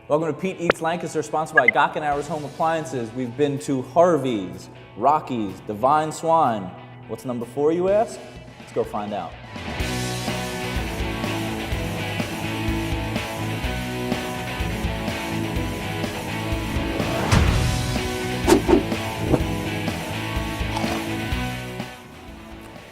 Welcome to Pete Eats Lancaster, sponsored by Gockenauer's Home Appliances. We've been to Harvey's, Rocky's, Divine Swine. What's number 4, you ask? Let's go find out.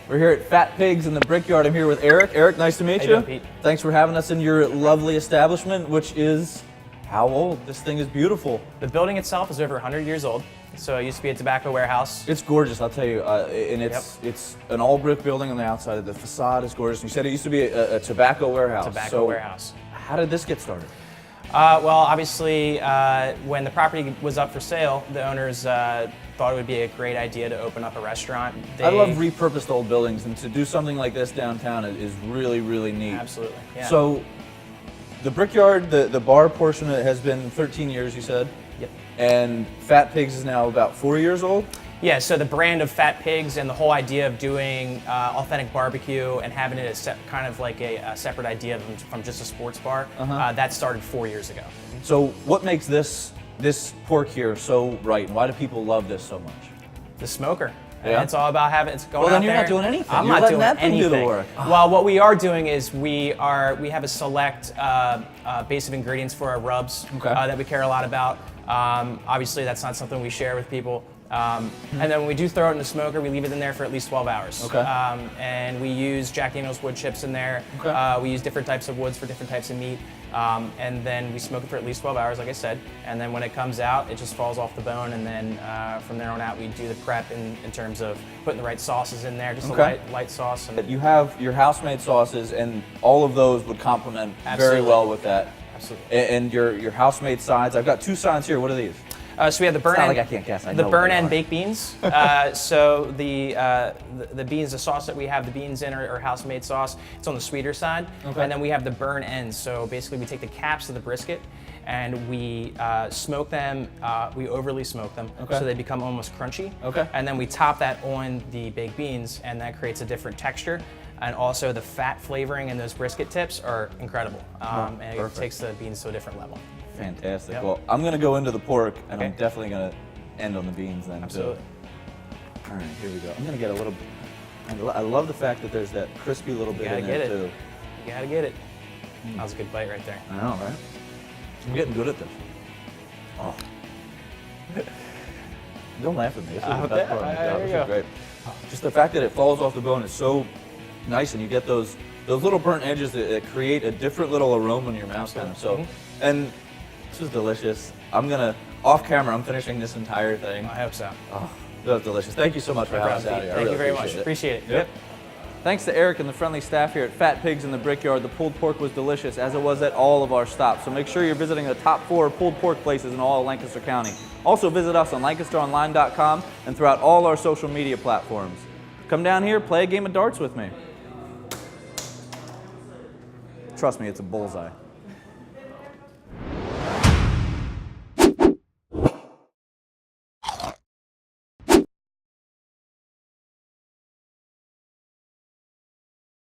We're here at Fat Pigs in the Brickyard. I'm here with Eric. Eric, nice to meet you. How you doing, Pete? Thanks for having us in your lovely establishment, which is how old? This thing is beautiful. The building itself is over 100 years old. So it used to be a tobacco warehouse. It's gorgeous, I'll tell you. And it's an all brick building on the outside. The facade is gorgeous. You said it used to be a tobacco warehouse. Tobacco warehouse. How did this get started? Well, obviously, when the property was up for sale, the owners thought it would be a great idea to open up a restaurant. I love repurposed old buildings, and to do something like this downtown is really, really neat. Absolutely, yeah. So, the Brickyard, the bar portion of it has been 13 years, you said? Yep. And Fat Pigs is now about 4 years old? Yeah, so the brand of Fat Pigs and the whole idea of doing authentic barbecue and having it kind of like a separate idea from just a sports bar, that started 4 years ago. So what makes this pork here so right, and why do people love this so much? The smoker. Yeah. It's all about having, it's going well, then out you're there. not doing anything. I'm you're not doing that thing anything. Do the work. Well, what we are doing is we have a select base of ingredients for our rubs that we care a lot about. Obviously, that's not something we share with people. And then when we do throw it in the smoker, we leave it in there for at least 12 hours. Okay. And we use Jack Daniel's wood chips in there. Okay. We use different types of woods for different types of meat. And then we smoke it for at least 12 hours, like I said. And then when it comes out, it just falls off the bone. And then from there on out, we do the prep in terms of putting the right sauces in there, just a light sauce. And you have your house-made sauces, and all of those would complement very well with that. Absolutely. And your house-made sides. I've got 2 sides here. What are these? So we have the burn end. end. Like I can't guess. I the know burn what they end are. baked beans. So the beans, the sauce that we have the beans in are house-made sauce. It's on the sweeter side. Okay. And then we have the burn ends. So basically, we take the caps of the brisket and we smoke them. We overly smoke them so they become almost crunchy. Okay. And then we top that on the baked beans, and that creates a different texture. And also the fat flavoring in those brisket tips are incredible. And it takes the beans to a different level. Fantastic. Yep. Well, I'm going to go into the pork, and I'm definitely going to end on the beans then, Absolutely. too. All right, here we go. I'm going to get a little... I love the fact that there's that crispy little bit in there, too. You gotta get it. That was a good bite right there. I know, right? I'm getting good at this. Oh. Don't laugh at me. This is the best part of my job. This is great. Just the fact that it falls off the bone is so nice, and you get those little burnt edges that create a different little aroma in your mouth. So, and this is delicious. I'm gonna, off camera, I'm finishing this entire thing. I hope so. Oh, that was delicious. Thank you so much for having us out here. Thank you very much. Appreciate it. Yep. Thanks to Eric and the friendly staff here at Fat Pigs in the Brickyard. The pulled pork was delicious, as it was at all of our stops. So make sure you're visiting the top 4 pulled pork places in all of Lancaster County. Also visit us on LancasterOnline.com and throughout all our social media platforms. Come down here, play a game of darts with me. Trust me, it's a bullseye.